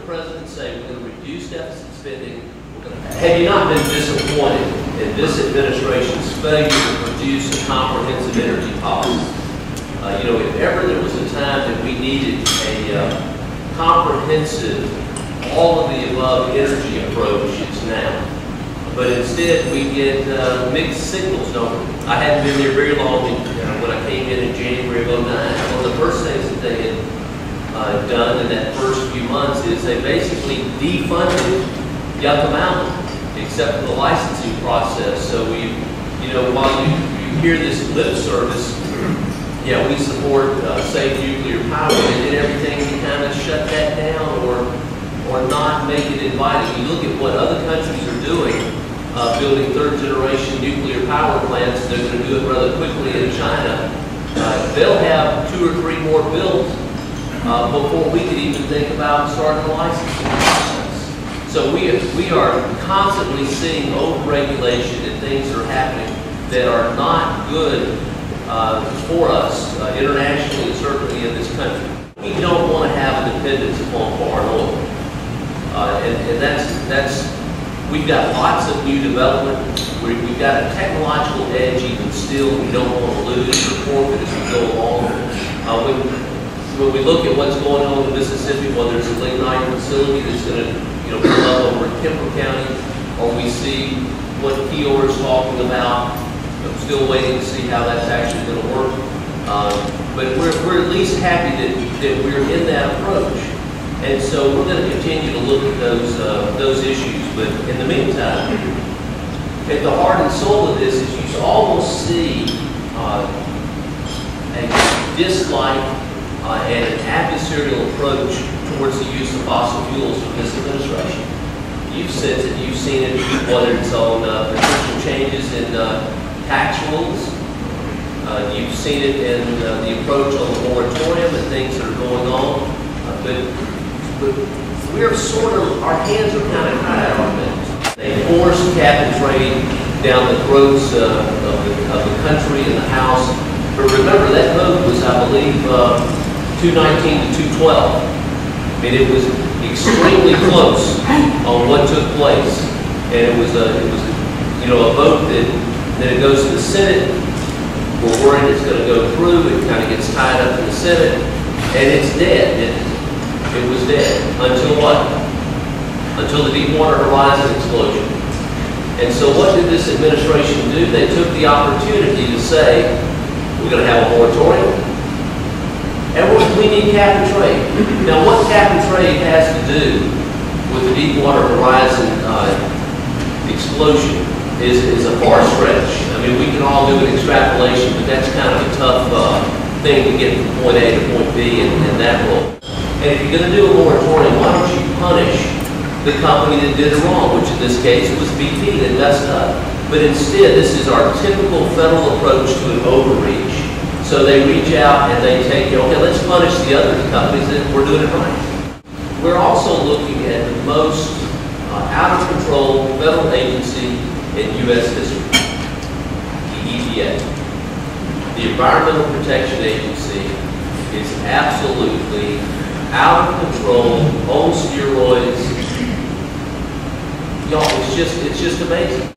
president say we're going to reduce deficit spending. Have you not been disappointed in this administration's failure to produce a comprehensive energy policy? You know, if ever there was a time that we needed a comprehensive, all of the above energy approach, it's now. But instead, we get mixed signals, don't we? I hadn't been there very long when I came in January of 2009. One of the first things that they had done in that first few months is they basically defunded Yucca Mountain, except for the licensing process. So while you hear this lip service, yeah, we support safe nuclear power, and then everything to kind of shut that down or not make it inviting. You look at what other countries are doing, building third-generation nuclear power plants. They're going to do it rather quickly in China. They'll have 2 or 3 more built before we could even think about starting a licensing process. So we are constantly seeing overregulation and things that are happening that are not good for us internationally and certainly in this country. We don't want to have a dependence upon foreign oil. And that's we've got lots of new development. We've got a technological edge even still we don't want to lose or forfeit as we go along. When we look at what's going on in Mississippi, whether it's a lignite facility that's going to come up over in Kemper County, or we see what Kior is talking about, I'm still waiting to see how that's actually going to work. But we're at least happy that we're in that approach. And so we're going to continue to look at those issues. But in the meantime, at the heart and soul of this is you almost see a dislike and an adversarial approach towards the use of fossil fuels from this administration. You've sensed it, you've seen it, whether it's on potential changes in tax rules. You've seen it in the approach on the moratorium and things that are going on. But we're sort of, our hands are kind of tied on things. They forced cap and trade down the throats of the country and the House. But remember, that vote was, I believe, 219 to 212. I mean, it was extremely close on what took place. And it was a vote that it goes to the Senate. We're worried it's going to go through. It kind of gets tied up in the Senate. And it's dead. It was dead. Until what? Until the Deepwater Horizon explosion. And so what did this administration do? They took the opportunity to say, we're going to have a moratorium, and we need cap and trade. Now what cap and trade has to do with the Deepwater Horizon explosion is a far stretch. I mean, we can all do an extrapolation, but that's kind of a tough thing to get from point A to point B in that role. And if you're going to do a moratorium, why don't you punish the company that did it wrong, which in this case was BP that messed up. But instead, this is our typical federal approach to an overreach. So they reach out and they take, okay, let's punish the other companies that were doing it right. We're also looking at the most out of control federal agency in U.S. history, the EPA. The Environmental Protection Agency is absolutely out of control, on steroids. Y'all, it's just amazing.